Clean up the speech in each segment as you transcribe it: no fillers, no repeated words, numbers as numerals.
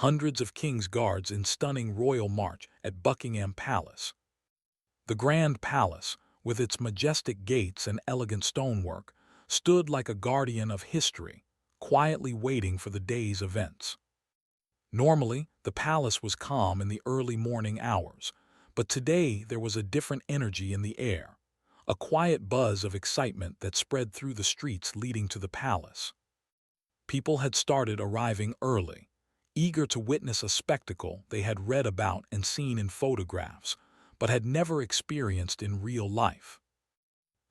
hundreds of king's guards in stunning royal march at Buckingham Palace. The Grand Palace, with its majestic gates and elegant stonework, stood like a guardian of history, quietly waiting for the day's events. Normally, the palace was calm in the early morning hours, but today there was a different energy in the air, a quiet buzz of excitement that spread through the streets leading to the palace. People had started arriving early, eager to witness a spectacle they had read about and seen in photographs, but had never experienced in real life.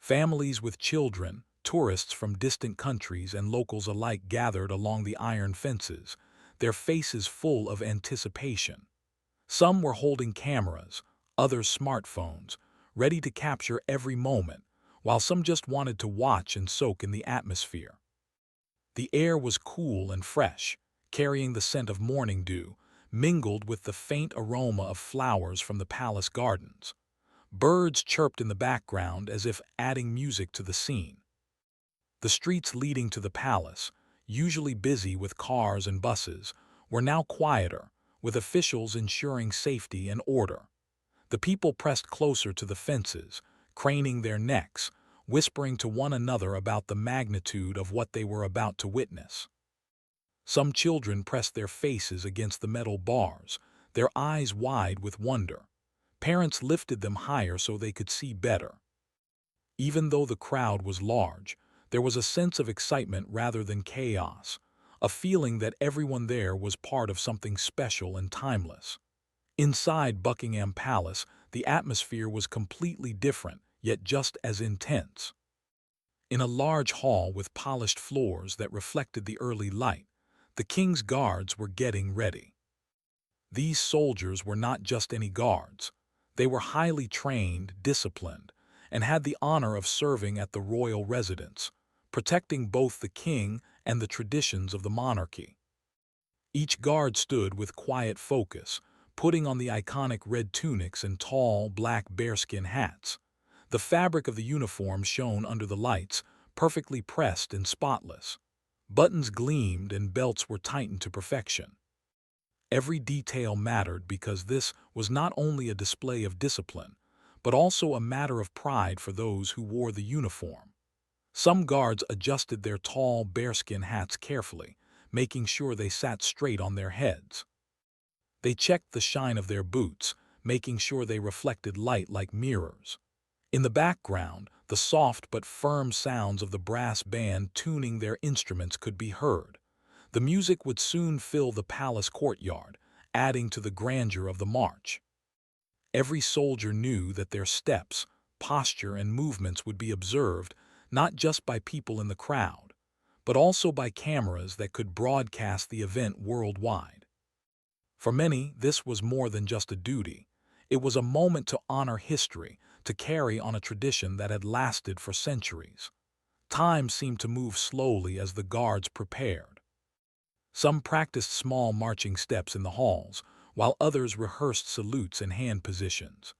Families with children, tourists from distant countries, and locals alike gathered along the iron fences, their faces full of anticipation. Some were holding cameras, others smartphones, ready to capture every moment, while some just wanted to watch and soak in the atmosphere. The air was cool and fresh, carrying the scent of morning dew, mingled with the faint aroma of flowers from the palace gardens. Birds chirped in the background as if adding music to the scene. The streets leading to the palace, usually busy with cars and buses, were now quieter, with officials ensuring safety and order. The people pressed closer to the fences, craning their necks, whispering to one another about the magnitude of what they were about to witness. Some children pressed their faces against the metal bars, their eyes wide with wonder. Parents lifted them higher so they could see better. Even though the crowd was large, there was a sense of excitement rather than chaos, a feeling that everyone there was part of something special and timeless. Inside Buckingham Palace, the atmosphere was completely different, yet just as intense. In a large hall with polished floors that reflected the early light, the king's guards were getting ready. These soldiers were not just any guards. They were highly trained, disciplined, and had the honor of serving at the royal residence, protecting both the king and the traditions of the monarchy. Each guard stood with quiet focus, putting on the iconic red tunics and tall, black bearskin hats. The fabric of the uniform shone under the lights, perfectly pressed and spotless. Buttons gleamed and belts were tightened to perfection. Every detail mattered because this was not only a display of discipline, but also a matter of pride for those who wore the uniform. Some guards adjusted their tall bearskin hats carefully, making sure they sat straight on their heads. They checked the shine of their boots, making sure they reflected light like mirrors. In the background, the soft but firm sounds of the brass band tuning their instruments could be heard. The music would soon fill the palace courtyard, adding to the grandeur of the march. Every soldier knew that their steps, posture, and movements would be observed not just by people in the crowd, but also by cameras that could broadcast the event worldwide. For many, this was more than just a duty. It was a moment to honor history, to carry on a tradition that had lasted for centuries. Time seemed to move slowly as the guards prepared. Some practiced small marching steps in the halls, while others rehearsed salutes and hand positions.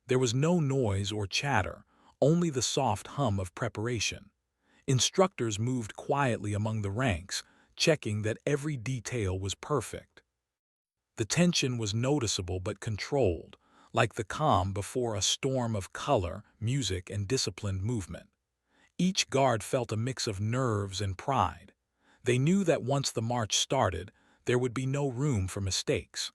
There was no noise or chatter, only the soft hum of preparation. Instructors moved quietly among the ranks, checking that every detail was perfect. The tension was noticeable but controlled, like the calm before a storm of color, music, and disciplined movement. Each guard felt a mix of nerves and pride. They knew that once the march started, there would be no room for mistakes.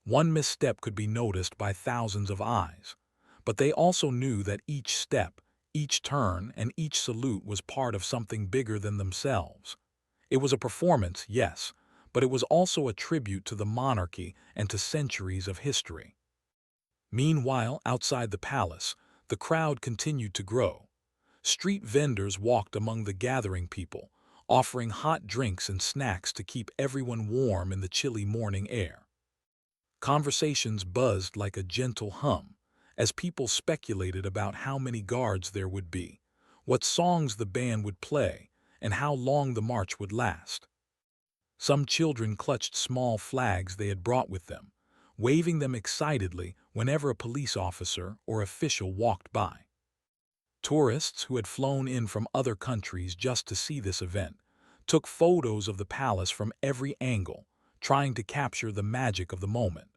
One misstep could be noticed by thousands of eyes, but they also knew that each step, each turn, and each salute was part of something bigger than themselves. It was a performance, yes, but it was also a tribute to the monarchy and to centuries of history. Meanwhile, outside the palace, the crowd continued to grow. Street vendors walked among the gathering people, offering hot drinks and snacks to keep everyone warm in the chilly morning air. Conversations buzzed like a gentle hum, as people speculated about how many guards there would be, what songs the band would play, and how long the march would last. Some children clutched small flags they had brought with them, waving them excitedly whenever a police officer or official walked by. Tourists who had flown in from other countries just to see this event took photos of the palace from every angle, trying to capture the magic of the moment.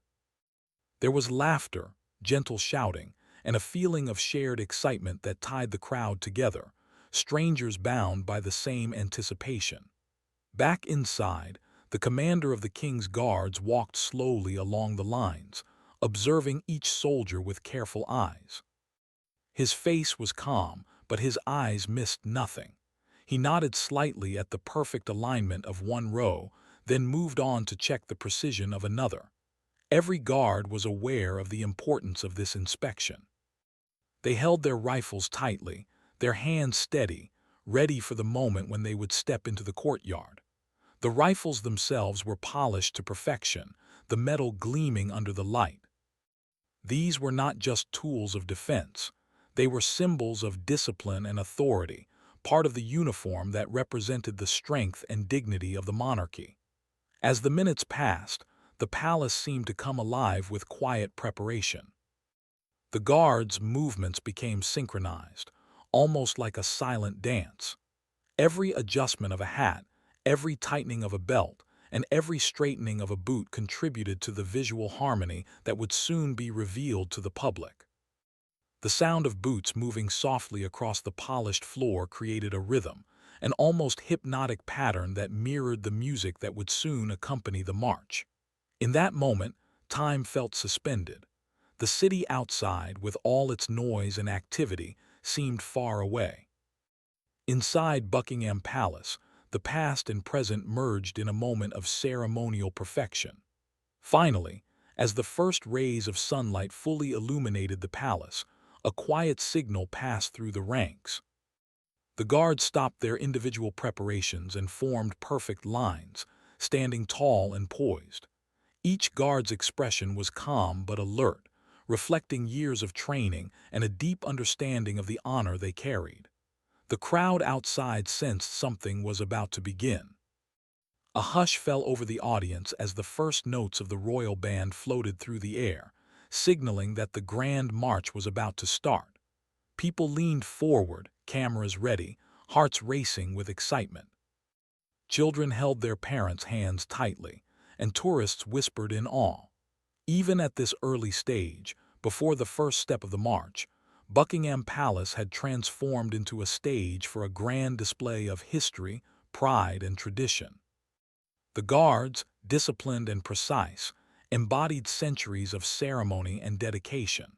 There was laughter, gentle shouting, and a feeling of shared excitement that tied the crowd together, strangers bound by the same anticipation. Back inside, the commander of the king's guards walked slowly along the lines, observing each soldier with careful eyes. His face was calm, but his eyes missed nothing. He nodded slightly at the perfect alignment of one row, then moved on to check the precision of another. Every guard was aware of the importance of this inspection. They held their rifles tightly, their hands steady, ready for the moment when they would step into the courtyard. The rifles themselves were polished to perfection, the metal gleaming under the light. These were not just tools of defense. They were symbols of discipline and authority, part of the uniform that represented the strength and dignity of the monarchy. As the minutes passed, the palace seemed to come alive with quiet preparation. The guards' movements became synchronized, almost like a silent dance. Every adjustment of a hat, every tightening of a belt, and every straightening of a boot contributed to the visual harmony that would soon be revealed to the public. The sound of boots moving softly across the polished floor created a rhythm, an almost hypnotic pattern that mirrored the music that would soon accompany the march. In that moment, time felt suspended. The city outside, with all its noise and activity, seemed far away. Inside Buckingham Palace, the past and present merged in a moment of ceremonial perfection. Finally, as the first rays of sunlight fully illuminated the palace, a quiet signal passed through the ranks. The guards stopped their individual preparations and formed perfect lines, standing tall and poised. Each guard's expression was calm but alert, reflecting years of training and a deep understanding of the honor they carried. The crowd outside sensed something was about to begin. A hush fell over the audience as the first notes of the royal band floated through the air, signaling that the grand march was about to start. People leaned forward, cameras ready, hearts racing with excitement. Children held their parents' hands tightly, and tourists whispered in awe. Even at this early stage, before the first step of the march, Buckingham Palace had transformed into a stage for a grand display of history, pride, and tradition. The guards, disciplined and precise, embodied centuries of ceremony and dedication.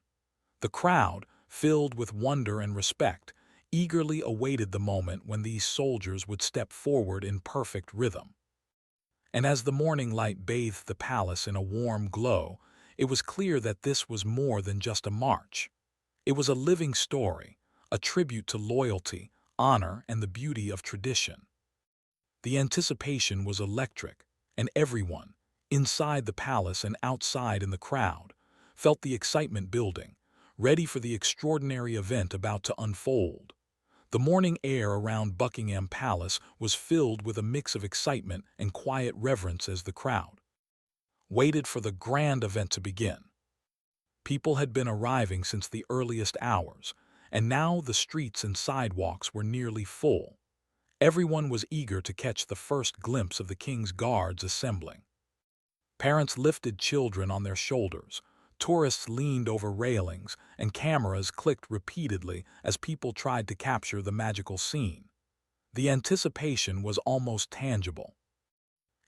The crowd, filled with wonder and respect, eagerly awaited the moment when these soldiers would step forward in perfect rhythm. And as the morning light bathed the palace in a warm glow, it was clear that this was more than just a march. It was a living story, a tribute to loyalty, honor, and the beauty of tradition. The anticipation was electric, and everyone, inside the palace and outside in the crowd, felt the excitement building, ready for the extraordinary event about to unfold. The morning air around Buckingham Palace was filled with a mix of excitement and quiet reverence as the crowd waited for the grand event to begin. People had been arriving since the earliest hours, and now the streets and sidewalks were nearly full. Everyone was eager to catch the first glimpse of the king's guards assembling. Parents lifted children on their shoulders, tourists leaned over railings, and cameras clicked repeatedly as people tried to capture the magical scene. The anticipation was almost tangible.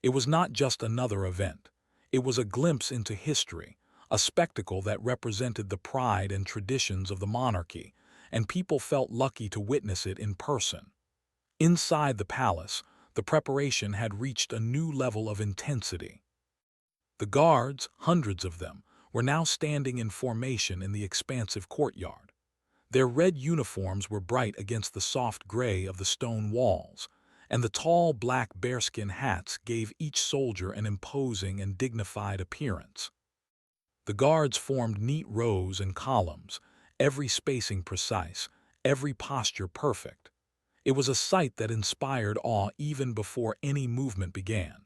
It was not just another event. It was a glimpse into history, a spectacle that represented the pride and traditions of the monarchy, and people felt lucky to witness it in person. Inside the palace, the preparation had reached a new level of intensity. The guards, hundreds of them, were now standing in formation in the expansive courtyard. Their red uniforms were bright against the soft gray of the stone walls, and the tall black bearskin hats gave each soldier an imposing and dignified appearance. The guards formed neat rows and columns, every spacing precise, every posture perfect. It was a sight that inspired awe even before any movement began.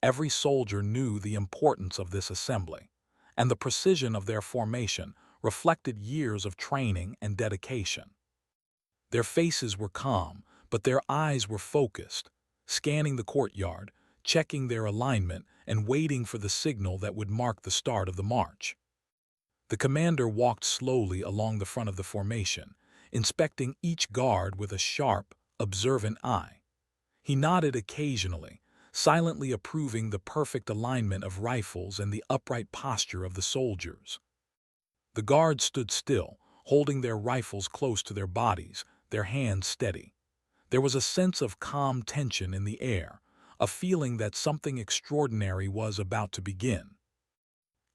Every soldier knew the importance of this assembly, and the precision of their formation reflected years of training and dedication. Their faces were calm, but their eyes were focused, scanning the courtyard, checking their alignment and waiting for the signal that would mark the start of the march. The commander walked slowly along the front of the formation, inspecting each guard with a sharp, observant eye. He nodded occasionally, silently approving the perfect alignment of rifles and the upright posture of the soldiers. The guards stood still, holding their rifles close to their bodies, their hands steady. There was a sense of calm tension in the air, a feeling that something extraordinary was about to begin.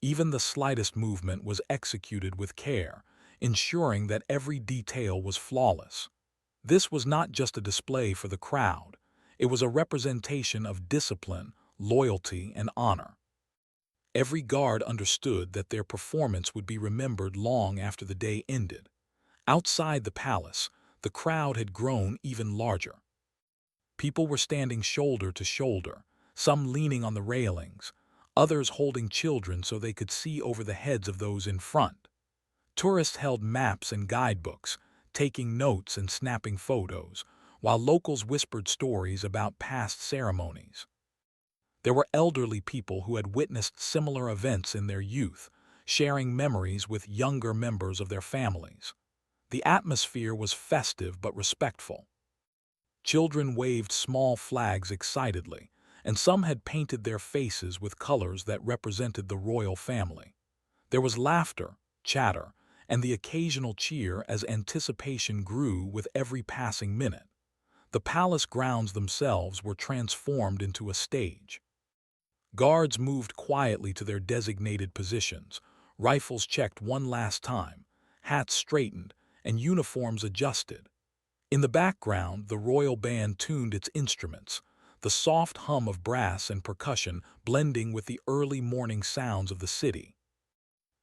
Even the slightest movement was executed with care, ensuring that every detail was flawless. This was not just a display for the crowd, it was a representation of discipline, loyalty, and honor. Every guard understood that their performance would be remembered long after the day ended. Outside the palace, the crowd had grown even larger. People were standing shoulder to shoulder, some leaning on the railings, others holding children so they could see over the heads of those in front. Tourists held maps and guidebooks, taking notes and snapping photos, while locals whispered stories about past ceremonies. There were elderly people who had witnessed similar events in their youth, sharing memories with younger members of their families. The atmosphere was festive but respectful. Children waved small flags excitedly, and some had painted their faces with colors that represented the royal family. There was laughter, chatter, and the occasional cheer as anticipation grew with every passing minute. The palace grounds themselves were transformed into a stage. Guards moved quietly to their designated positions, rifles checked one last time, hats straightened, and uniforms adjusted. In the background, the royal band tuned its instruments, the soft hum of brass and percussion blending with the early morning sounds of the city.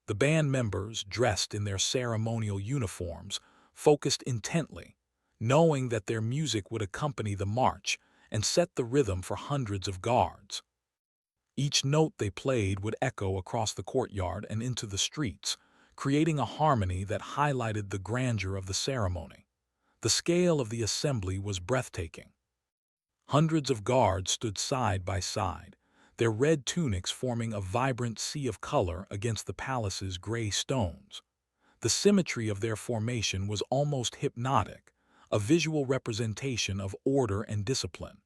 The band members, dressed in their ceremonial uniforms, focused intently, knowing that their music would accompany the march and set the rhythm for hundreds of guards. Each note they played would echo across the courtyard and into the streets, creating a harmony that highlighted the grandeur of the ceremony. The scale of the assembly was breathtaking. Hundreds of guards stood side by side, their red tunics forming a vibrant sea of color against the palace's gray stones. The symmetry of their formation was almost hypnotic, a visual representation of order and discipline.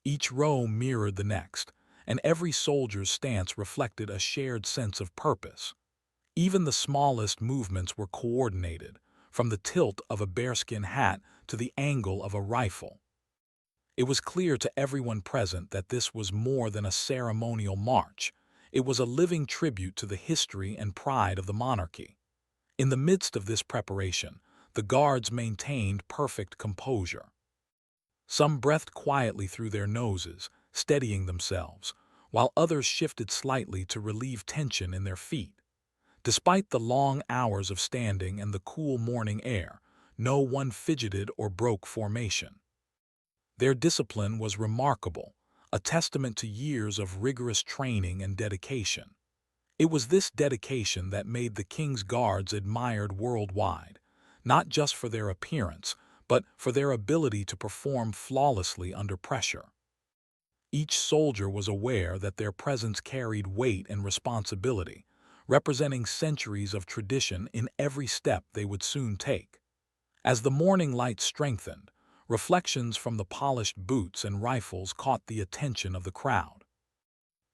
Each row mirrored the next, and every soldier's stance reflected a shared sense of purpose. Even the smallest movements were coordinated, from the tilt of a bearskin hat to the angle of a rifle. It was clear to everyone present that this was more than a ceremonial march. It was a living tribute to the history and pride of the monarchy. In the midst of this preparation, the guards maintained perfect composure. Some breathed quietly through their noses, steadying themselves, while others shifted slightly to relieve tension in their feet. Despite the long hours of standing and the cool morning air, no one fidgeted or broke formation. Their discipline was remarkable, a testament to years of rigorous training and dedication. It was this dedication that made the King's Guards admired worldwide, not just for their appearance, but for their ability to perform flawlessly under pressure. Each soldier was aware that their presence carried weight and responsibility, representing centuries of tradition in every step they would soon take. As the morning light strengthened, reflections from the polished boots and rifles caught the attention of the crowd.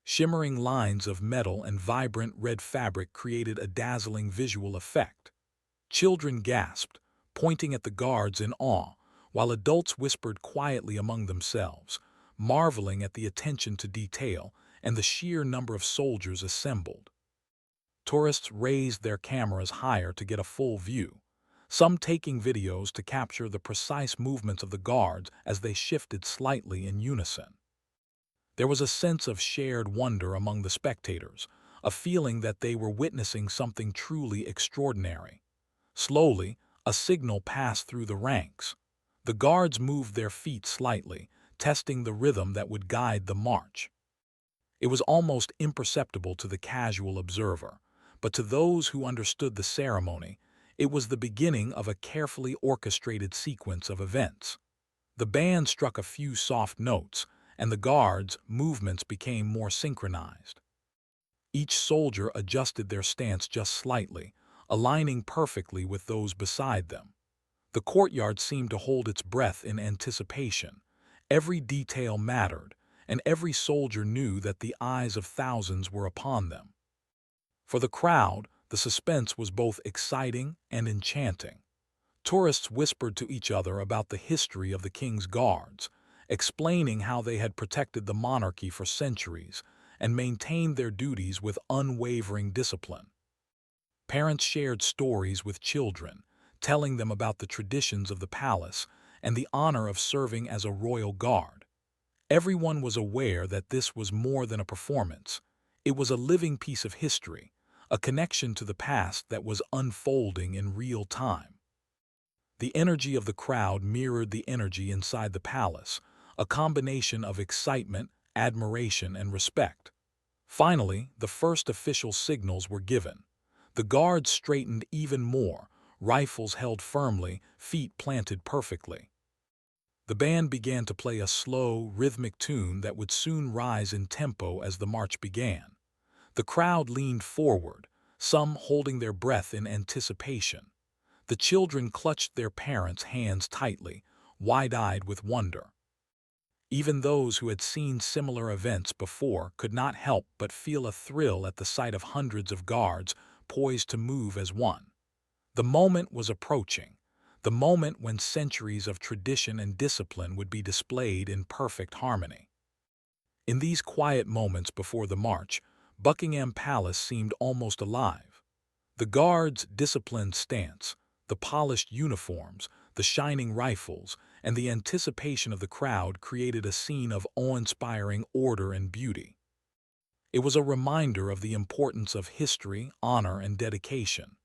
Shimmering lines of metal and vibrant red fabric created a dazzling visual effect. Children gasped, pointing at the guards in awe, while adults whispered quietly among themselves, marveling at the attention to detail and the sheer number of soldiers assembled. Tourists raised their cameras higher to get a full view, some taking videos to capture the precise movements of the guards as they shifted slightly in unison. There was a sense of shared wonder among the spectators, a feeling that they were witnessing something truly extraordinary. Slowly, a signal passed through the ranks. The guards moved their feet slightly, testing the rhythm that would guide the march. It was almost imperceptible to the casual observer, but to those who understood the ceremony, it was the beginning of a carefully orchestrated sequence of events. The band struck a few soft notes, and the guards' movements became more synchronized. Each soldier adjusted their stance just slightly, aligning perfectly with those beside them. The courtyard seemed to hold its breath in anticipation. Every detail mattered, and every soldier knew that the eyes of thousands were upon them. For the crowd, the suspense was both exciting and enchanting. Tourists whispered to each other about the history of the king's guards, explaining how they had protected the monarchy for centuries and maintained their duties with unwavering discipline. Parents shared stories with children, telling them about the traditions of the palace and the honor of serving as a royal guard. Everyone was aware that this was more than a performance. It was a living piece of history, a connection to the past that was unfolding in real time. The energy of the crowd mirrored the energy inside the palace, a combination of excitement, admiration, and respect. Finally, the first official signals were given. The guards straightened even more, rifles held firmly, feet planted perfectly. The band began to play a slow, rhythmic tune that would soon rise in tempo as the march began. The crowd leaned forward, some holding their breath in anticipation. The children clutched their parents' hands tightly, wide-eyed with wonder. Even those who had seen similar events before could not help but feel a thrill at the sight of hundreds of guards poised to move as one. The moment was approaching, the moment when centuries of tradition and discipline would be displayed in perfect harmony. In these quiet moments before the march, Buckingham Palace seemed almost alive. The guards' disciplined stance, the polished uniforms, the shining rifles, and the anticipation of the crowd created a scene of awe-inspiring order and beauty. It was a reminder of the importance of history, honor, and dedication.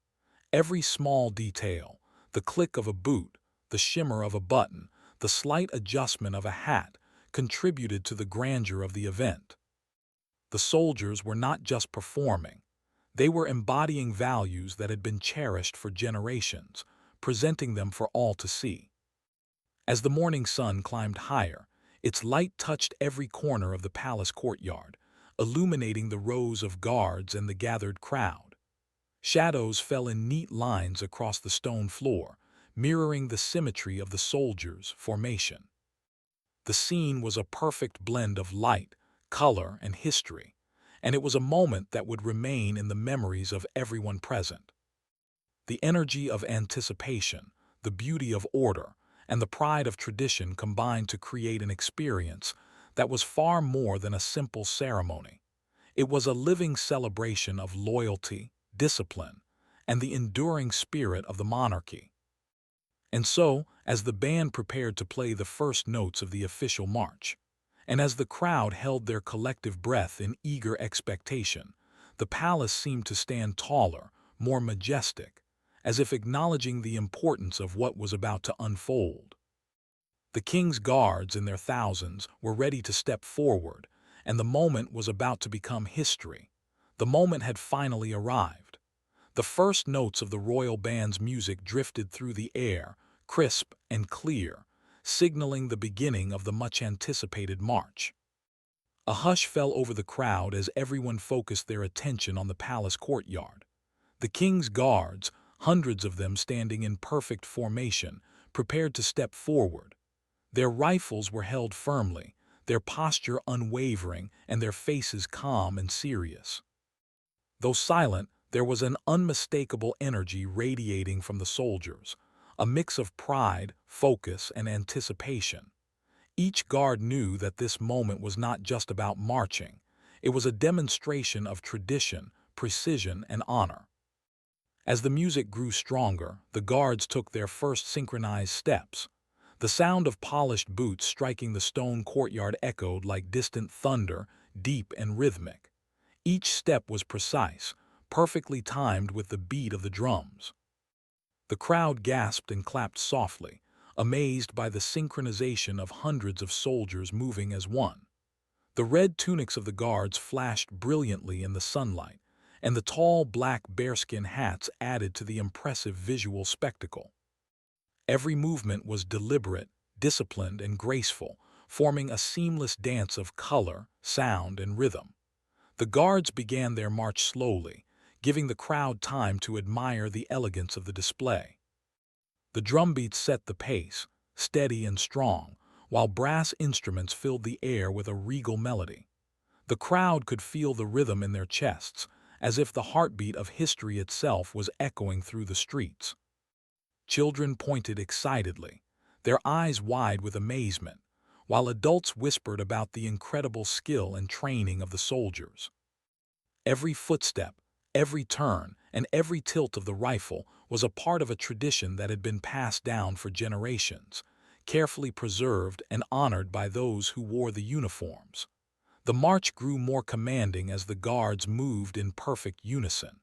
Every small detail, the click of a boot, the shimmer of a button, the slight adjustment of a hat, contributed to the grandeur of the event. The soldiers were not just performing. They were embodying values that had been cherished for generations, presenting them for all to see. As the morning sun climbed higher, its light touched every corner of the palace courtyard, illuminating the rows of guards and the gathered crowd. Shadows fell in neat lines across the stone floor, mirroring the symmetry of the soldiers' formation. The scene was a perfect blend of light, color, and history, and it was a moment that would remain in the memories of everyone present. The energy of anticipation, the beauty of order, and the pride of tradition combined to create an experience that was far more than a simple ceremony. It was a living celebration of loyalty, discipline, and the enduring spirit of the monarchy. And so, as the band prepared to play the first notes of the official march, and as the crowd held their collective breath in eager expectation, the palace seemed to stand taller, more majestic, as if acknowledging the importance of what was about to unfold. The king's guards in their thousands were ready to step forward, and the moment was about to become history. The moment had finally arrived. The first notes of the royal band's music drifted through the air, crisp and clear, signaling the beginning of the much-anticipated march. A hush fell over the crowd as everyone focused their attention on the palace courtyard. The king's guards, hundreds of them standing in perfect formation, prepared to step forward. Their rifles were held firmly, their posture unwavering, and their faces calm and serious. Though silent, there was an unmistakable energy radiating from the soldiers, a mix of pride, focus, and anticipation. Each guard knew that this moment was not just about marching. It was a demonstration of tradition, precision, and honor. As the music grew stronger, the guards took their first synchronized steps. The sound of polished boots striking the stone courtyard echoed like distant thunder, deep and rhythmic. Each step was precise, perfectly timed with the beat of the drums. The crowd gasped and clapped softly, amazed by the synchronization of hundreds of soldiers moving as one. The red tunics of the guards flashed brilliantly in the sunlight, and the tall black bearskin hats added to the impressive visual spectacle. Every movement was deliberate, disciplined, and graceful, forming a seamless dance of color, sound, and rhythm. The guards began their march slowly, giving the crowd time to admire the elegance of the display. The drumbeats set the pace, steady and strong, while brass instruments filled the air with a regal melody. The crowd could feel the rhythm in their chests, as if the heartbeat of history itself was echoing through the streets. Children pointed excitedly, their eyes wide with amazement, while adults whispered about the incredible skill and training of the soldiers. Every footstep, every turn, and every tilt of the rifle was a part of a tradition that had been passed down for generations, carefully preserved and honored by those who wore the uniforms. The march grew more commanding as the guards moved in perfect unison.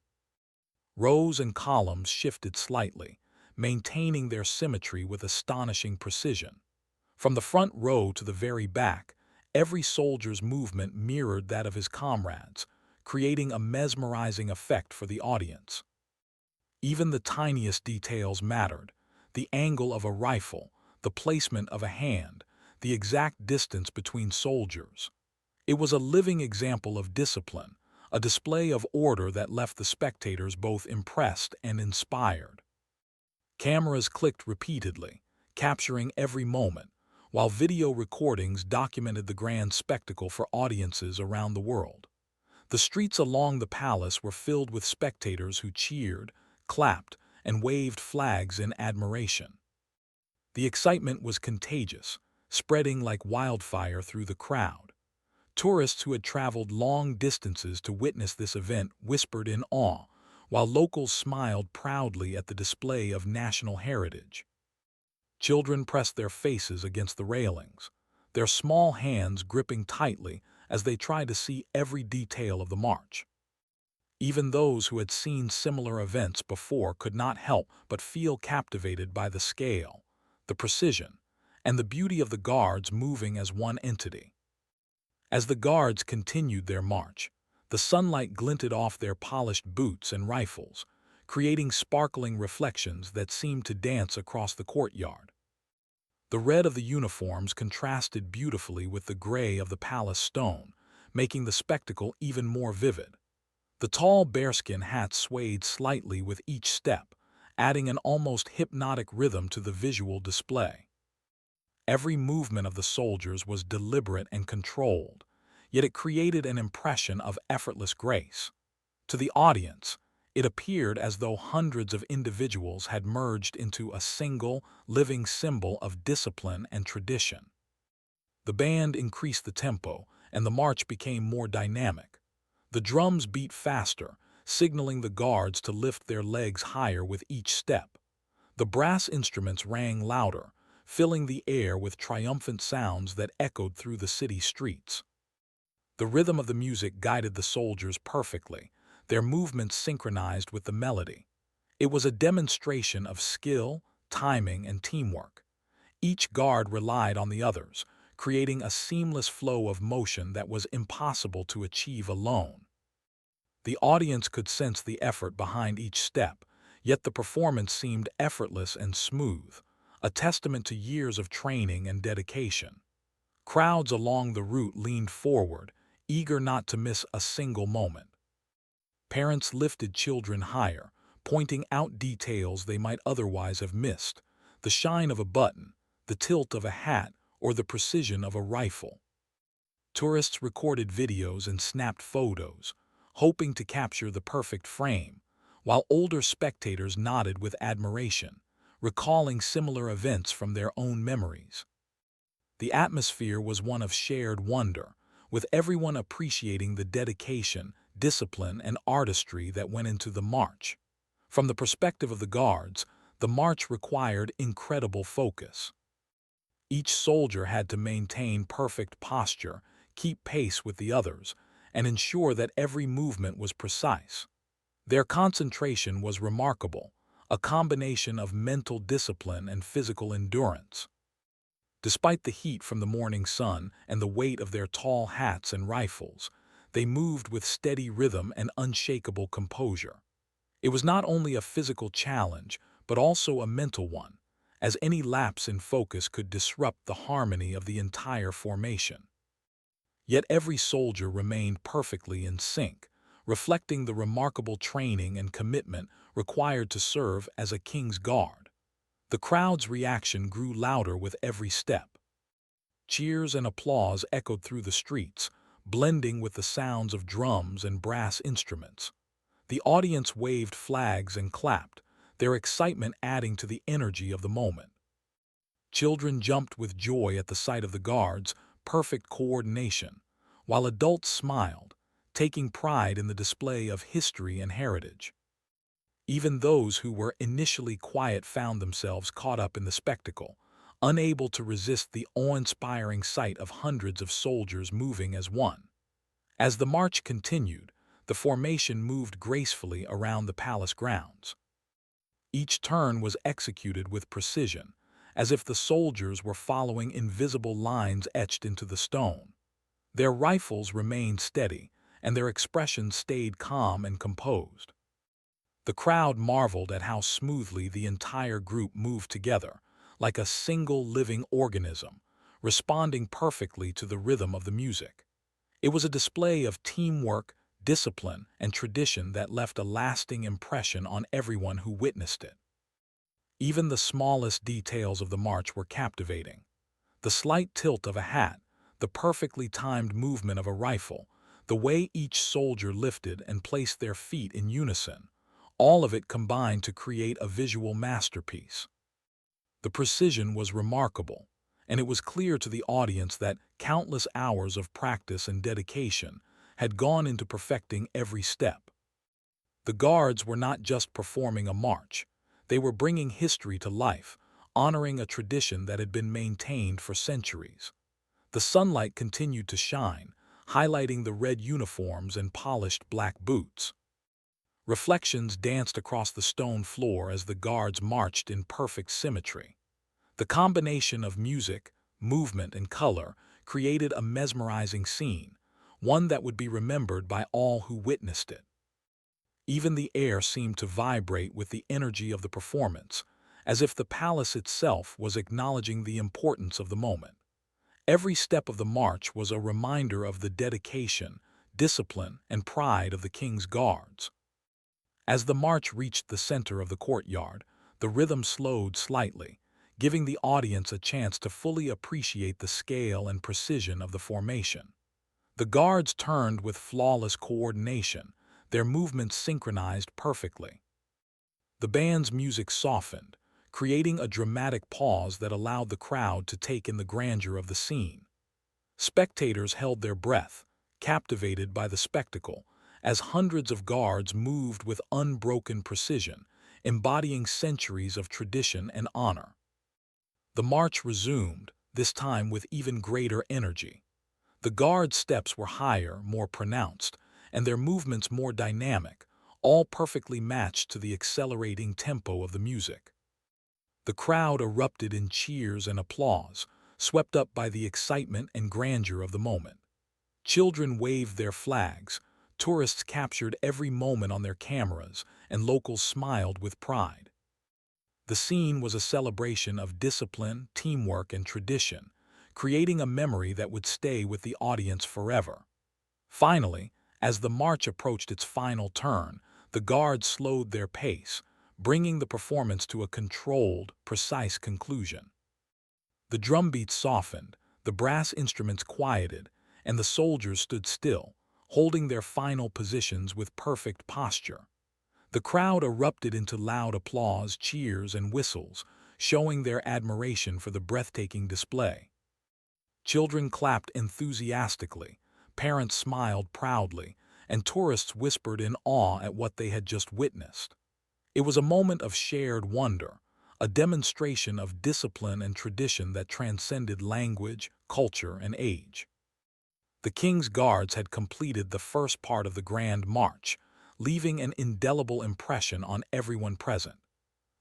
Rows and columns shifted slightly, maintaining their symmetry with astonishing precision. From the front row to the very back, every soldier's movement mirrored that of his comrades, creating a mesmerizing effect for the audience. Even the tiniest details mattered: the angle of a rifle, the placement of a hand, the exact distance between soldiers. It was a living example of discipline, a display of order that left the spectators both impressed and inspired. Cameras clicked repeatedly, capturing every moment, while video recordings documented the grand spectacle for audiences around the world. The streets along the palace were filled with spectators who cheered, clapped, and waved flags in admiration. The excitement was contagious, spreading like wildfire through the crowd. Tourists who had traveled long distances to witness this event whispered in awe, while locals smiled proudly at the display of national heritage. Children pressed their faces against the railings, their small hands gripping tightly as they tried to see every detail of the march. Even those who had seen similar events before could not help but feel captivated by the scale, the precision, and the beauty of the guards moving as one entity. As the guards continued their march, the sunlight glinted off their polished boots and rifles, creating sparkling reflections that seemed to dance across the courtyard. The red of the uniforms contrasted beautifully with the gray of the palace stone, making the spectacle even more vivid. The tall bearskin hats swayed slightly with each step, adding an almost hypnotic rhythm to the visual display. Every movement of the soldiers was deliberate and controlled, yet it created an impression of effortless grace. To the audience, it appeared as though hundreds of individuals had merged into a single, living symbol of discipline and tradition. The band increased the tempo, and the march became more dynamic. The drums beat faster, signaling the guards to lift their legs higher with each step. The brass instruments rang louder, filling the air with triumphant sounds that echoed through the city streets. The rhythm of the music guided the soldiers perfectly, their movements synchronized with the melody. It was a demonstration of skill, timing, and teamwork. Each guard relied on the others, creating a seamless flow of motion that was impossible to achieve alone. The audience could sense the effort behind each step, yet the performance seemed effortless and smooth, a testament to years of training and dedication. Crowds along the route leaned forward, eager not to miss a single moment. Parents lifted children higher, pointing out details they might otherwise have missed: the shine of a button, the tilt of a hat, or the precision of a rifle. Tourists recorded videos and snapped photos, hoping to capture the perfect frame, while older spectators nodded with admiration, recalling similar events from their own memories. The atmosphere was one of shared wonder, with everyone appreciating the dedication, discipline, and artistry that went into the march. From the perspective of the guards, the march required incredible focus. Each soldier had to maintain perfect posture, keep pace with the others, and ensure that every movement was precise. Their concentration was remarkable, a combination of mental discipline and physical endurance. Despite the heat from the morning sun and the weight of their tall hats and rifles, they moved with steady rhythm and unshakable composure. It was not only a physical challenge, but also a mental one, as any lapse in focus could disrupt the harmony of the entire formation. Yet every soldier remained perfectly in sync, reflecting the remarkable training and commitment required to serve as a king's guard. The crowd's reaction grew louder with every step. Cheers and applause echoed through the streets, blending with the sounds of drums and brass instruments. The audience waved flags and clapped, their excitement adding to the energy of the moment. Children jumped with joy at the sight of the guards' perfect coordination, while adults smiled, taking pride in the display of history and heritage. Even those who were initially quiet found themselves caught up in the spectacle, unable to resist the awe-inspiring sight of hundreds of soldiers moving as one. As the march continued, the formation moved gracefully around the palace grounds. Each turn was executed with precision, as if the soldiers were following invisible lines etched into the stone. Their rifles remained steady, and their expressions stayed calm and composed. The crowd marveled at how smoothly the entire group moved together, like a single living organism, responding perfectly to the rhythm of the music. It was a display of teamwork, discipline, and tradition that left a lasting impression on everyone who witnessed it. Even the smallest details of the march were captivating. The slight tilt of a hat, the perfectly timed movement of a rifle, the way each soldier lifted and placed their feet in unison, all of it combined to create a visual masterpiece. The precision was remarkable, and it was clear to the audience that countless hours of practice and dedication had gone into perfecting every step. The guards were not just performing a march, they were bringing history to life, honoring a tradition that had been maintained for centuries. The sunlight continued to shine, highlighting the red uniforms and polished black boots. Reflections danced across the stone floor as the guards marched in perfect symmetry. The combination of music, movement, and color created a mesmerizing scene, one that would be remembered by all who witnessed it. Even the air seemed to vibrate with the energy of the performance, as if the palace itself was acknowledging the importance of the moment. Every step of the march was a reminder of the dedication, discipline, and pride of the king's guards. As the march reached the center of the courtyard, the rhythm slowed slightly, giving the audience a chance to fully appreciate the scale and precision of the formation. The guards turned with flawless coordination, their movements synchronized perfectly. The band's music softened, creating a dramatic pause that allowed the crowd to take in the grandeur of the scene. Spectators held their breath, captivated by the spectacle, as hundreds of guards moved with unbroken precision, embodying centuries of tradition and honor. The march resumed, this time with even greater energy. The guards' steps were higher, more pronounced, and their movements more dynamic, all perfectly matched to the accelerating tempo of the music. The crowd erupted in cheers and applause, swept up by the excitement and grandeur of the moment. Children waved their flags, tourists captured every moment on their cameras, and locals smiled with pride. The scene was a celebration of discipline, teamwork, and tradition, creating a memory that would stay with the audience forever. Finally, as the march approached its final turn, the guards slowed their pace, bringing the performance to a controlled, precise conclusion. The drumbeats softened, the brass instruments quieted, and the soldiers stood still, holding their final positions with perfect posture. The crowd erupted into loud applause, cheers, and whistles, showing their admiration for the breathtaking display. Children clapped enthusiastically, parents smiled proudly, and tourists whispered in awe at what they had just witnessed. It was a moment of shared wonder, a demonstration of discipline and tradition that transcended language, culture, and age. The king's guards had completed the first part of the grand march, leaving an indelible impression on everyone present.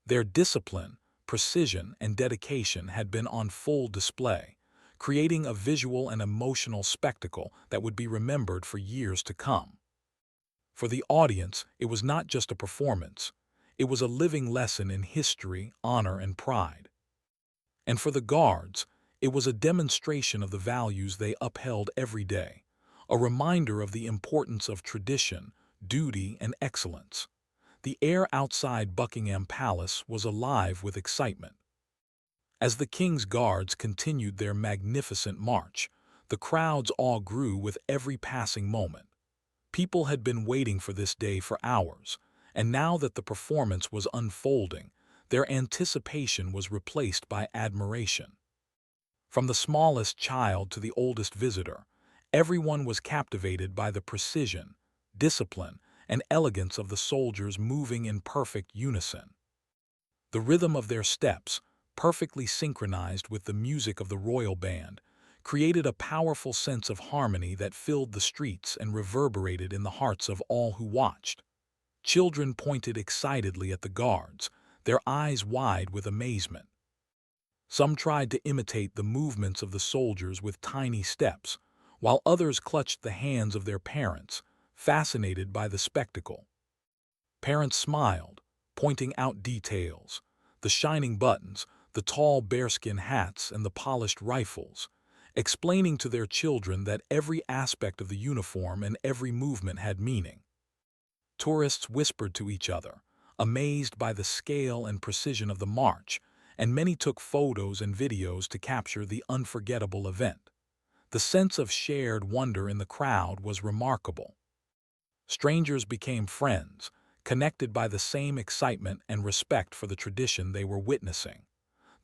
Their discipline, precision, and dedication had been on full display, creating a visual and emotional spectacle that would be remembered for years to come. For the audience, it was not just a performance, it was a living lesson in history, honor, and pride. And for the guards, it was a demonstration of the values they upheld every day, a reminder of the importance of tradition, duty, and excellence. The air outside Buckingham Palace was alive with excitement. As the king's guards continued their magnificent march, the crowd's awe grew with every passing moment. People had been waiting for this day for hours, and now that the performance was unfolding, their anticipation was replaced by admiration. From the smallest child to the oldest visitor, everyone was captivated by the precision, discipline, and elegance of the soldiers moving in perfect unison. The rhythm of their steps, perfectly synchronized with the music of the royal band, created a powerful sense of harmony that filled the streets and reverberated in the hearts of all who watched. Children pointed excitedly at the guards, their eyes wide with amazement. Some tried to imitate the movements of the soldiers with tiny steps, while others clutched the hands of their parents, fascinated by the spectacle. Parents smiled, pointing out details, the shining buttons, the tall bearskin hats, and the polished rifles, explaining to their children that every aspect of the uniform and every movement had meaning. Tourists whispered to each other, amazed by the scale and precision of the march, and many took photos and videos to capture the unforgettable event. The sense of shared wonder in the crowd was remarkable. Strangers became friends, connected by the same excitement and respect for the tradition they were witnessing.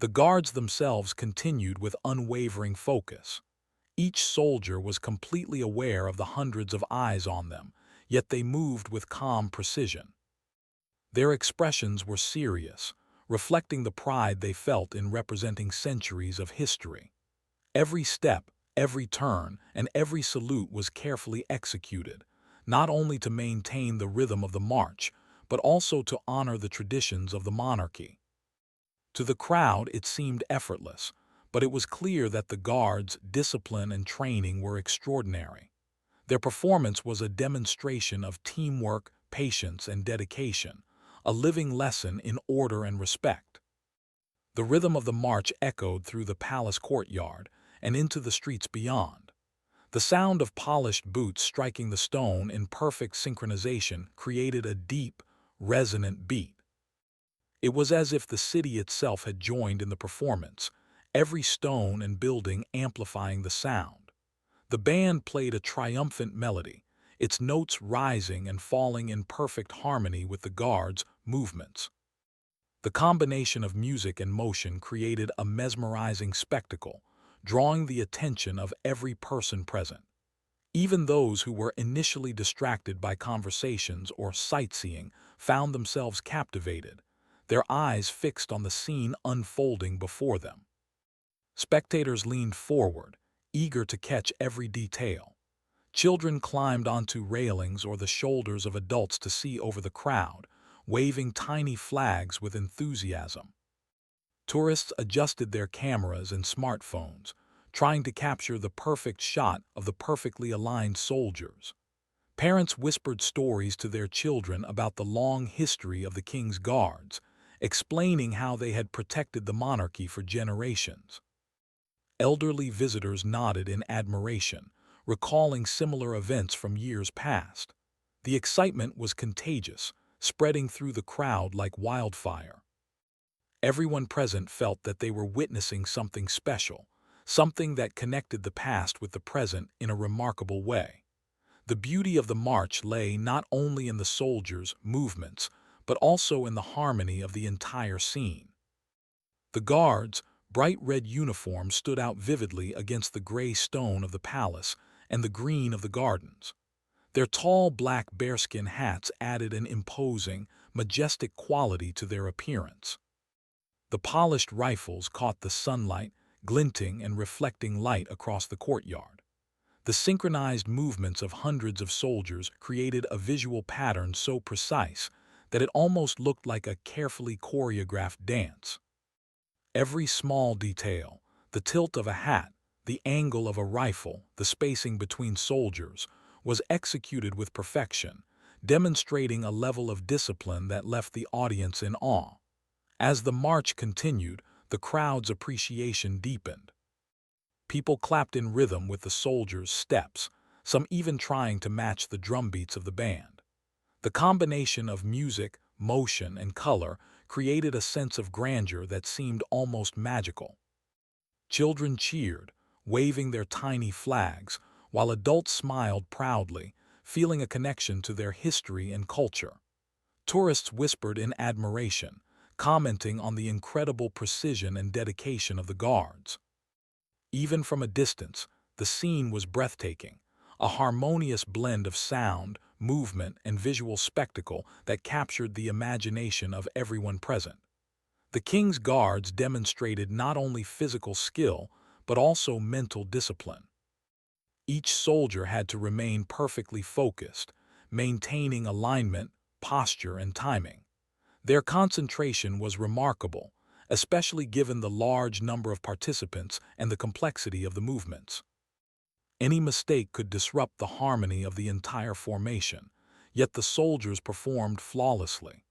The guards themselves continued with unwavering focus. Each soldier was completely aware of the hundreds of eyes on them, yet they moved with calm precision. Their expressions were serious, reflecting the pride they felt in representing centuries of history. Every step, every turn, and every salute was carefully executed, not only to maintain the rhythm of the march, but also to honor the traditions of the monarchy. To the crowd it seemed effortless, but it was clear that the guards' discipline and training were extraordinary. Their performance was a demonstration of teamwork, patience, and dedication, a living lesson in order and respect. The rhythm of the march echoed through the palace courtyard and into the streets beyond. The sound of polished boots striking the stone in perfect synchronization created a deep, resonant beat. It was as if the city itself had joined in the performance, every stone and building amplifying the sound. The band played a triumphant melody, its notes rising and falling in perfect harmony with the guards' movements. The combination of music and motion created a mesmerizing spectacle, drawing the attention of every person present. Even those who were initially distracted by conversations or sightseeing found themselves captivated, their eyes fixed on the scene unfolding before them. Spectators leaned forward, eager to catch every detail. Children climbed onto railings or the shoulders of adults to see over the crowd, waving tiny flags with enthusiasm. Tourists adjusted their cameras and smartphones, trying to capture the perfect shot of the perfectly aligned soldiers. Parents whispered stories to their children about the long history of the king's guards, explaining how they had protected the monarchy for generations. Elderly visitors nodded in admiration, recalling similar events from years past. The excitement was contagious, spreading through the crowd like wildfire. Everyone present felt that they were witnessing something special, something that connected the past with the present in a remarkable way. The beauty of the march lay not only in the soldiers' movements, but also in the harmony of the entire scene. The guards' bright red uniforms stood out vividly against the gray stone of the palace and the green of the gardens. Their tall black bearskin hats added an imposing, majestic quality to their appearance. The polished rifles caught the sunlight, glinting and reflecting light across the courtyard. The synchronized movements of hundreds of soldiers created a visual pattern so precise that it almost looked like a carefully choreographed dance. Every small detail, the tilt of a hat, the angle of a rifle, the spacing between soldiers, was executed with perfection, demonstrating a level of discipline that left the audience in awe. As the march continued, the crowd's appreciation deepened. People clapped in rhythm with the soldiers' steps, some even trying to match the drum beats of the band. The combination of music, motion, and color created a sense of grandeur that seemed almost magical. Children cheered, waving their tiny flags, while adults smiled proudly, feeling a connection to their history and culture. Tourists whispered in admiration, commenting on the incredible precision and dedication of the guards. Even from a distance, the scene was breathtaking, a harmonious blend of sound, movement, and visual spectacle that captured the imagination of everyone present. The king's guards demonstrated not only physical skill, but also mental discipline. Each soldier had to remain perfectly focused, maintaining alignment, posture, and timing. Their concentration was remarkable, especially given the large number of participants and the complexity of the movements. Any mistake could disrupt the harmony of the entire formation, yet the soldiers performed flawlessly.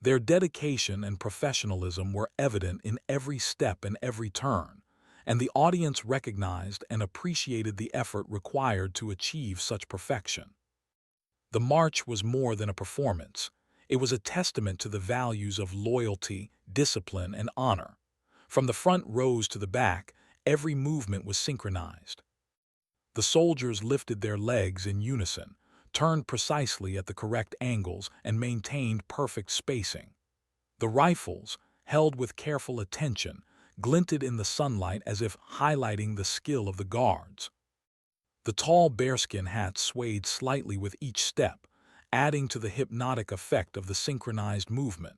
Their dedication and professionalism were evident in every step and every turn, and the audience recognized and appreciated the effort required to achieve such perfection. The march was more than a performance. It was a testament to the values of loyalty, discipline, and honor. From the front rows to the back, every movement was synchronized. The soldiers lifted their legs in unison, turned precisely at the correct angles, and maintained perfect spacing. The rifles, held with careful attention, glinted in the sunlight as if highlighting the skill of the guards. The tall bearskin hats swayed slightly with each step, adding to the hypnotic effect of the synchronized movement.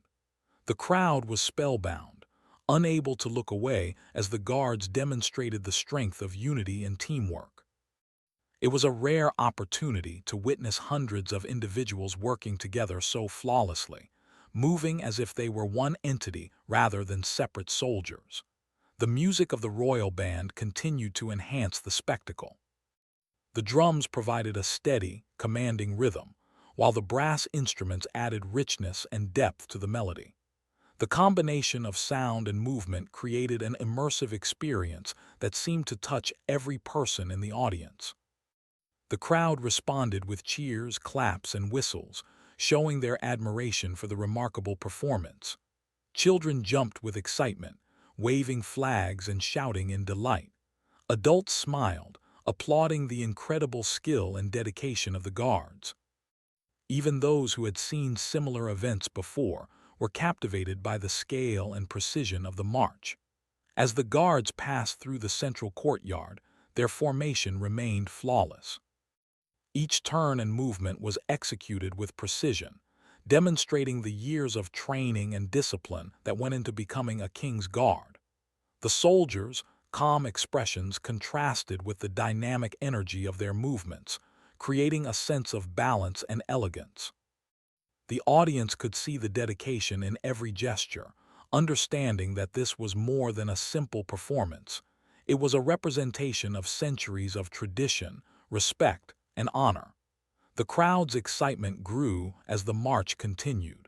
The crowd was spellbound, unable to look away as the guards demonstrated the strength of unity and teamwork. It was a rare opportunity to witness hundreds of individuals working together so flawlessly, moving as if they were one entity rather than separate soldiers. The music of the royal band continued to enhance the spectacle. The drums provided a steady, commanding rhythm, while the brass instruments added richness and depth to the melody. The combination of sound and movement created an immersive experience that seemed to touch every person in the audience. The crowd responded with cheers, claps, and whistles, showing their admiration for the remarkable performance. Children jumped with excitement, waving flags and shouting in delight. Adults smiled, applauding the incredible skill and dedication of the guards. Even those who had seen similar events before were captivated by the scale and precision of the march. As the guards passed through the central courtyard, their formation remained flawless. Each turn and movement was executed with precision, demonstrating the years of training and discipline that went into becoming a king's guard. The soldiers' calm expressions contrasted with the dynamic energy of their movements, creating a sense of balance and elegance. The audience could see the dedication in every gesture, understanding that this was more than a simple performance. It was a representation of centuries of tradition, respect, and honor. The crowd's excitement grew as the march continued.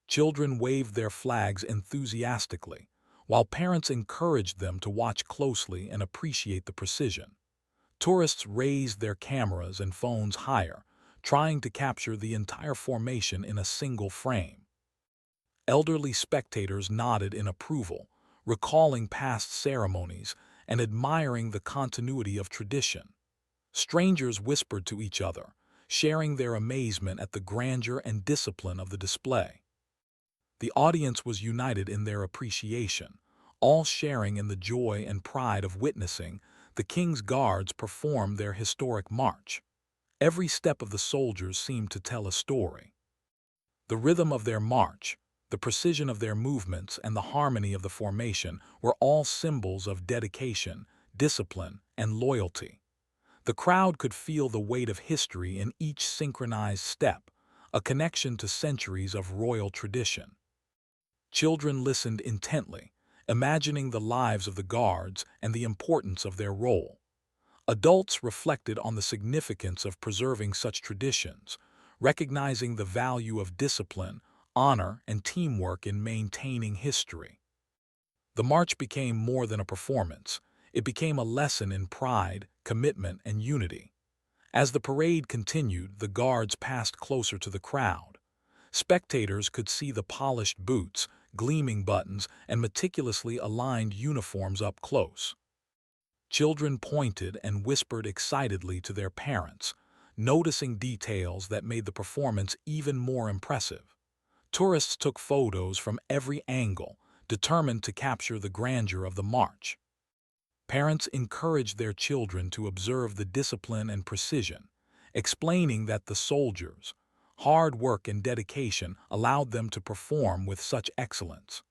Children waved their flags enthusiastically, while parents encouraged them to watch closely and appreciate the precision. Tourists raised their cameras and phones higher, trying to capture the entire formation in a single frame. Elderly spectators nodded in approval, recalling past ceremonies and admiring the continuity of tradition. Strangers whispered to each other, sharing their amazement at the grandeur and discipline of the display. The audience was united in their appreciation, all sharing in the joy and pride of witnessing the king's guards perform their historic march. Every step of the soldiers seemed to tell a story. The rhythm of their march, the precision of their movements, and the harmony of the formation were all symbols of dedication, discipline, and loyalty. The crowd could feel the weight of history in each synchronized step, a connection to centuries of royal tradition. Children listened intently, imagining the lives of the guards and the importance of their role. Adults reflected on the significance of preserving such traditions, recognizing the value of discipline, honor, and teamwork in maintaining history. The march became more than a performance. It became a lesson in pride, commitment, and unity. As the parade continued, the guards passed closer to the crowd. Spectators could see the polished boots, gleaming buttons, and meticulously aligned uniforms up close. Children pointed and whispered excitedly to their parents, noticing details that made the performance even more impressive. Tourists took photos from every angle, determined to capture the grandeur of the march. Parents encouraged their children to observe the discipline and precision, explaining that the soldiers' hard work and dedication allowed them to perform with such excellence.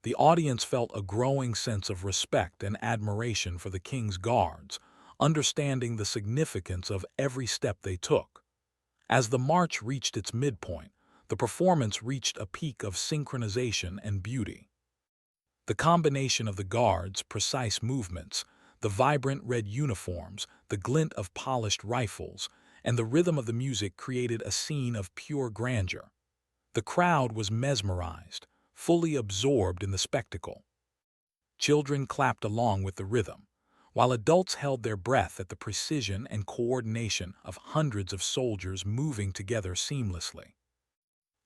The audience felt a growing sense of respect and admiration for the king's guards, understanding the significance of every step they took. As the march reached its midpoint, the performance reached a peak of synchronization and beauty. The combination of the guards' precise movements, the vibrant red uniforms, the glint of polished rifles, and the rhythm of the music created a scene of pure grandeur. The crowd was mesmerized, fully absorbed in the spectacle. Children clapped along with the rhythm, while adults held their breath at the precision and coordination of hundreds of soldiers moving together seamlessly.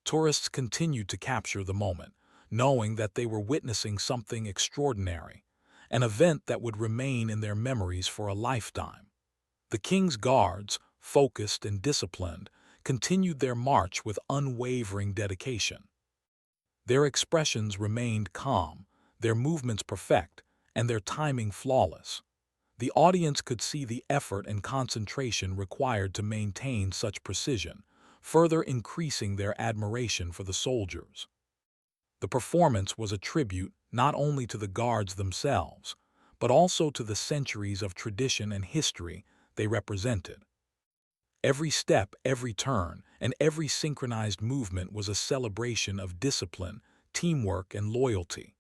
Tourists continued to capture the moment, knowing that they were witnessing something extraordinary, an event that would remain in their memories for a lifetime. The king's guards, focused and disciplined, continued their march with unwavering dedication. Their expressions remained calm, their movements perfect, and their timing flawless. The audience could see the effort and concentration required to maintain such precision, further increasing their admiration for the soldiers. The performance was a tribute not only to the guards themselves, but also to the centuries of tradition and history they represented. Every step, every turn, and every synchronized movement was a celebration of discipline, teamwork, and loyalty.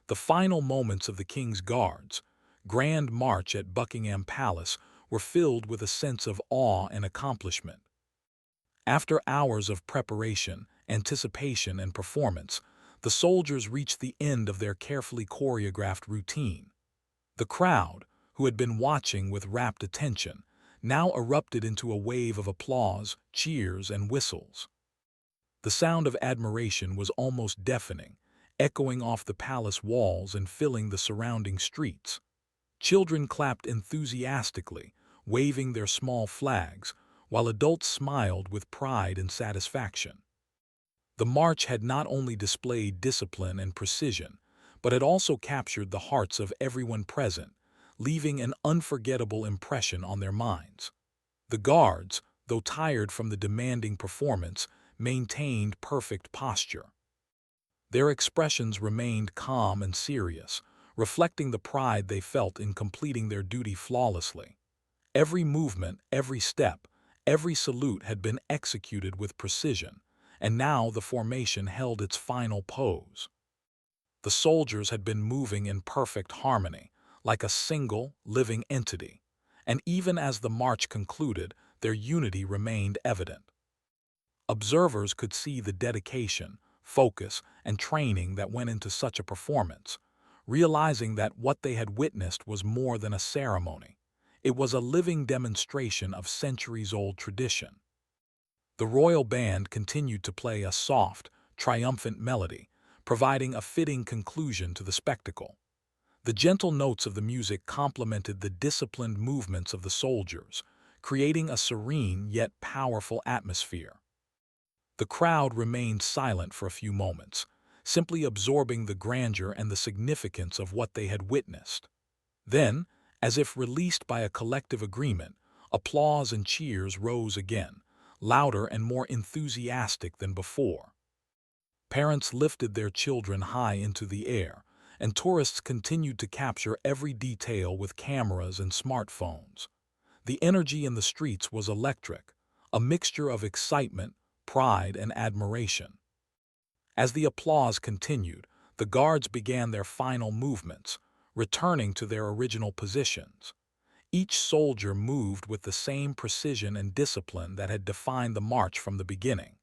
The final moments of the King's Guards' grand march at Buckingham Palace were filled with a sense of awe and accomplishment. After hours of preparation, anticipation, and performance, the soldiers reached the end of their carefully choreographed routine. The crowd, who had been watching with rapt attention, now erupted into a wave of applause, cheers, and whistles. The sound of admiration was almost deafening, echoing off the palace walls and filling the surrounding streets. Children clapped enthusiastically, waving their small flags, while adults smiled with pride and satisfaction. The march had not only displayed discipline and precision, but had also captured the hearts of everyone present, leaving an unforgettable impression on their minds. The guards, though tired from the demanding performance, maintained perfect posture. Their expressions remained calm and serious, reflecting the pride they felt in completing their duty flawlessly. Every movement, every step, every salute had been executed with precision, and now the formation held its final pose. The soldiers had been moving in perfect harmony, like a single, living entity, and even as the march concluded, their unity remained evident. Observers could see the dedication, focus, and training that went into such a performance, realizing that what they had witnessed was more than a ceremony. It was a living demonstration of centuries-old tradition. The royal band continued to play a soft, triumphant melody, providing a fitting conclusion to the spectacle. The gentle notes of the music complemented the disciplined movements of the soldiers, creating a serene yet powerful atmosphere. The crowd remained silent for a few moments, simply absorbing the grandeur and the significance of what they had witnessed. Then, as if released by a collective agreement, applause and cheers rose again, louder and more enthusiastic than before. Parents lifted their children high into the air, and tourists continued to capture every detail with cameras and smartphones. The energy in the streets was electric, a mixture of excitement, pride, and admiration. As the applause continued, the guards began their final movements, returning to their original positions. Each soldier moved with the same precision and discipline that had defined the march from the beginning.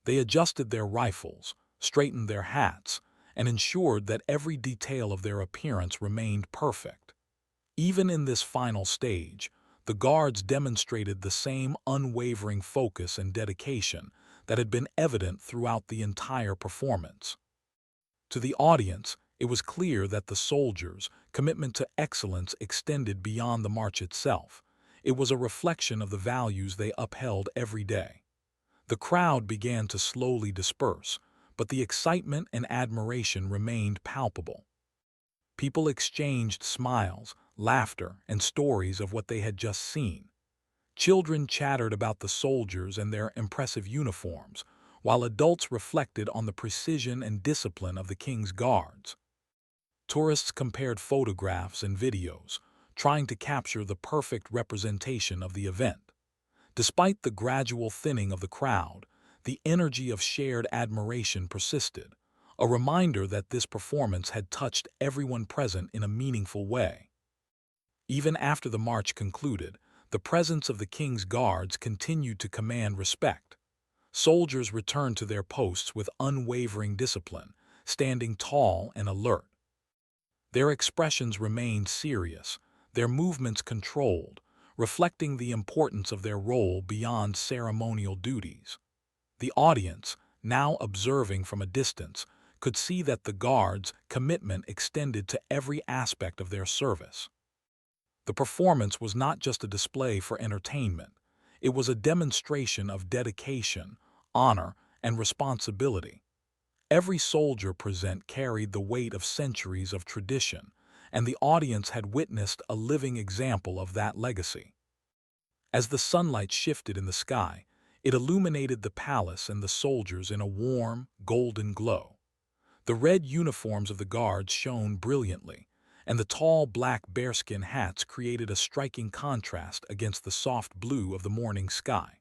They adjusted their rifles, straightened their hats, and ensured that every detail of their appearance remained perfect. Even in this final stage, the guards demonstrated the same unwavering focus and dedication that had been evident throughout the entire performance. To the audience, it was clear that the soldiers' commitment to excellence extended beyond the march itself. It was a reflection of the values they upheld every day. The crowd began to slowly disperse, but the excitement and admiration remained palpable. People exchanged smiles, laughter, and stories of what they had just seen. Children chattered about the soldiers and their impressive uniforms, while adults reflected on the precision and discipline of the king's guards. Tourists compared photographs and videos, trying to capture the perfect representation of the event. Despite the gradual thinning of the crowd, the energy of shared admiration persisted, a reminder that this performance had touched everyone present in a meaningful way. Even after the march concluded, the presence of the king's guards continued to command respect. Soldiers returned to their posts with unwavering discipline, standing tall and alert. Their expressions remained serious, their movements controlled, reflecting the importance of their role beyond ceremonial duties. The audience, now observing from a distance, could see that the guards' commitment extended to every aspect of their service. The performance was not just a display for entertainment. It was a demonstration of dedication, honor, and responsibility. Every soldier present carried the weight of centuries of tradition, and the audience had witnessed a living example of that legacy. As the sunlight shifted in the sky, it illuminated the palace and the soldiers in a warm, golden glow. The red uniforms of the guards shone brilliantly, and the tall black bearskin hats created a striking contrast against the soft blue of the morning sky.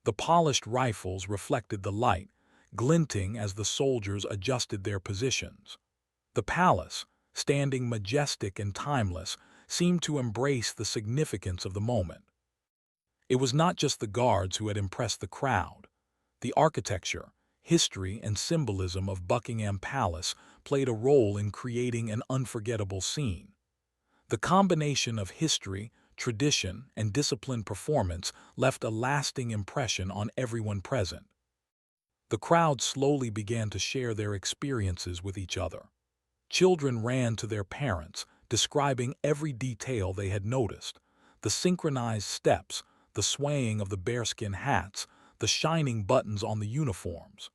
The polished rifles reflected the light, glinting as the soldiers adjusted their positions. The palace, standing majestic and timeless, seemed to embrace the significance of the moment. It was not just the guards who had impressed the crowd. The architecture, history, and symbolism of Buckingham Palace played a role in creating an unforgettable scene. The combination of history, tradition, and disciplined performance left a lasting impression on everyone present. The crowd slowly began to share their experiences with each other. Children ran to their parents, describing every detail they had noticed: the synchronized steps, the swaying of the bearskin hats, the shining buttons on the uniforms.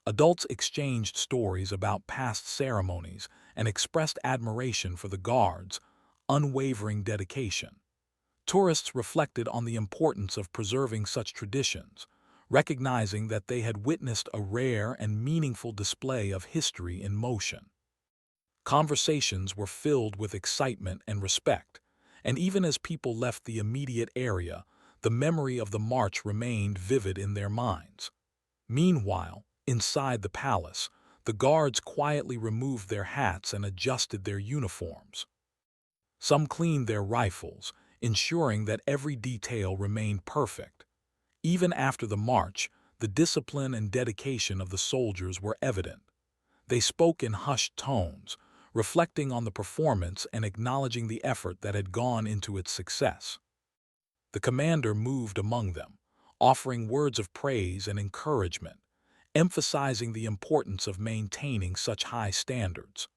Adults exchanged stories about past ceremonies and expressed admiration for the guards' unwavering dedication. Tourists reflected on the importance of preserving such traditions, recognizing that they had witnessed a rare and meaningful display of history in motion. Conversations were filled with excitement and respect, and even as people left the immediate area, the memory of the march remained vivid in their minds. Meanwhile, inside the palace, the guards quietly removed their hats and adjusted their uniforms. Some cleaned their rifles, ensuring that every detail remained perfect. Even after the march, the discipline and dedication of the soldiers were evident. They spoke in hushed tones, reflecting on the performance and acknowledging the effort that had gone into its success. The commander moved among them, offering words of praise and encouragement, emphasizing the importance of maintaining such high standards.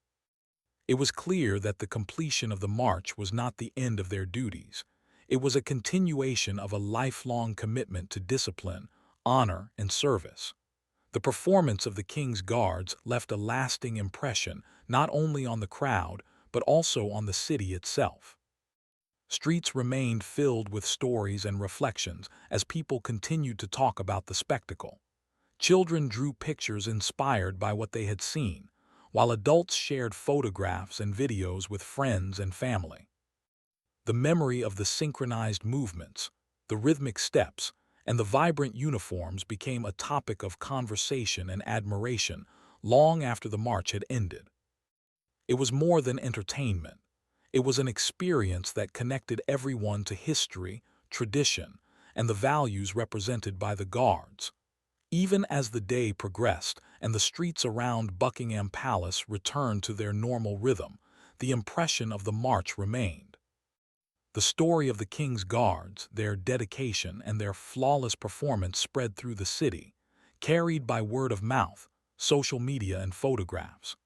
It was clear that the completion of the march was not the end of their duties. It was a continuation of a lifelong commitment to discipline, honor, and service. The performance of the King's Guards left a lasting impression not only on the crowd, but also on the city itself. Streets remained filled with stories and reflections as people continued to talk about the spectacle. Children drew pictures inspired by what they had seen, while adults shared photographs and videos with friends and family. The memory of the synchronized movements, the rhythmic steps, and the vibrant uniforms became a topic of conversation and admiration long after the march had ended. It was more than entertainment. It was an experience that connected everyone to history, tradition, and the values represented by the guards. Even as the day progressed and the streets around Buckingham Palace returned to their normal rhythm, the impression of the march remained. The story of the King's Guards, their dedication, and their flawless performance spread through the city, carried by word of mouth, social media, and photographs.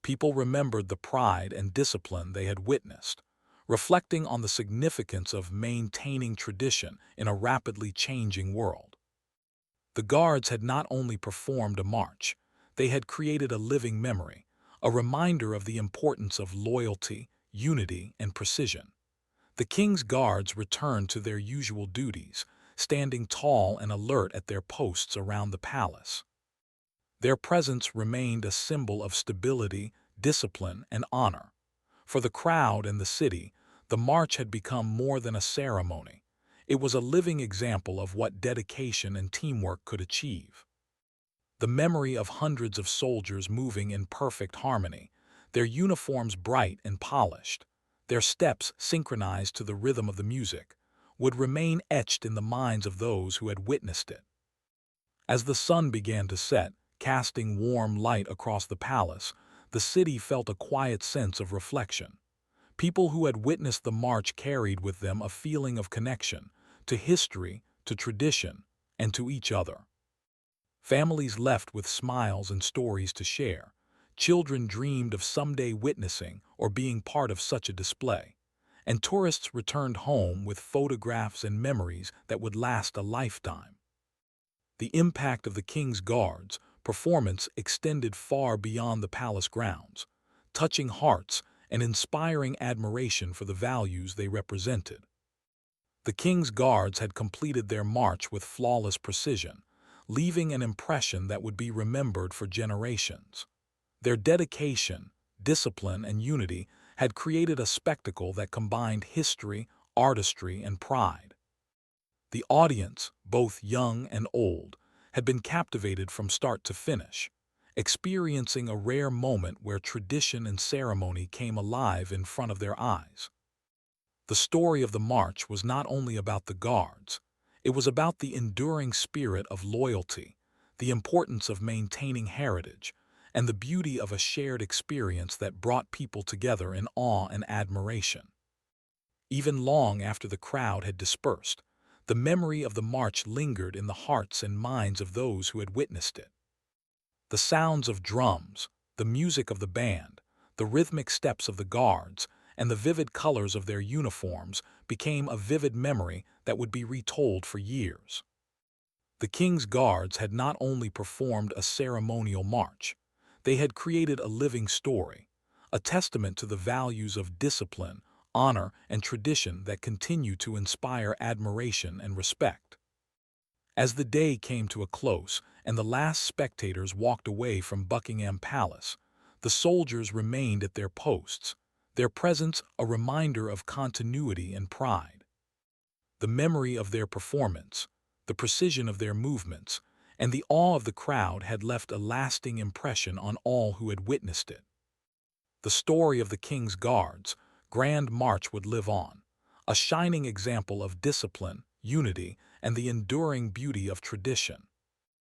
People remembered the pride and discipline they had witnessed, reflecting on the significance of maintaining tradition in a rapidly changing world. The Guards had not only performed a march, they had created a living memory, a reminder of the importance of loyalty, unity, and precision. The King's Guards returned to their usual duties, standing tall and alert at their posts around the palace. Their presence remained a symbol of stability, discipline, and honor. For the crowd and the city, the march had become more than a ceremony. It was a living example of what dedication and teamwork could achieve. The memory of hundreds of soldiers moving in perfect harmony, their uniforms bright and polished, their steps synchronized to the rhythm of the music, would remain etched in the minds of those who had witnessed it. As the sun began to set, casting warm light across the palace, the city felt a quiet sense of reflection. People who had witnessed the march carried with them a feeling of connection to history, to tradition, and to each other. Families left with smiles and stories to share. Children dreamed of someday witnessing or being part of such a display. And tourists returned home with photographs and memories that would last a lifetime. The impact of the King's Guards' performance extended far beyond the palace grounds, touching hearts and inspiring admiration for the values they represented. The King's Guards had completed their march with flawless precision, leaving an impression that would be remembered for generations. Their dedication, discipline, and unity had created a spectacle that combined history, artistry, and pride. The audience, both young and old, had been captivated from start to finish, experiencing a rare moment where tradition and ceremony came alive in front of their eyes. The story of the march was not only about the Guards, it was about the enduring spirit of loyalty, the importance of maintaining heritage, and the beauty of a shared experience that brought people together in awe and admiration. Even long after the crowd had dispersed, the memory of the march lingered in the hearts and minds of those who had witnessed it. The sounds of drums, the music of the band, the rhythmic steps of the Guards, and the vivid colors of their uniforms became a vivid memory that would be retold for years. The King's Guards had not only performed a ceremonial march, they had created a living story, a testament to the values of discipline, honor, and tradition that continue to inspire admiration and respect. As the day came to a close and the last spectators walked away from Buckingham Palace, the soldiers remained at their posts, their presence a reminder of continuity and pride. The memory of their performance, the precision of their movements, and the awe of the crowd had left a lasting impression on all who had witnessed it. The story of the King's Guards' grand march would live on, a shining example of discipline, unity, and the enduring beauty of tradition.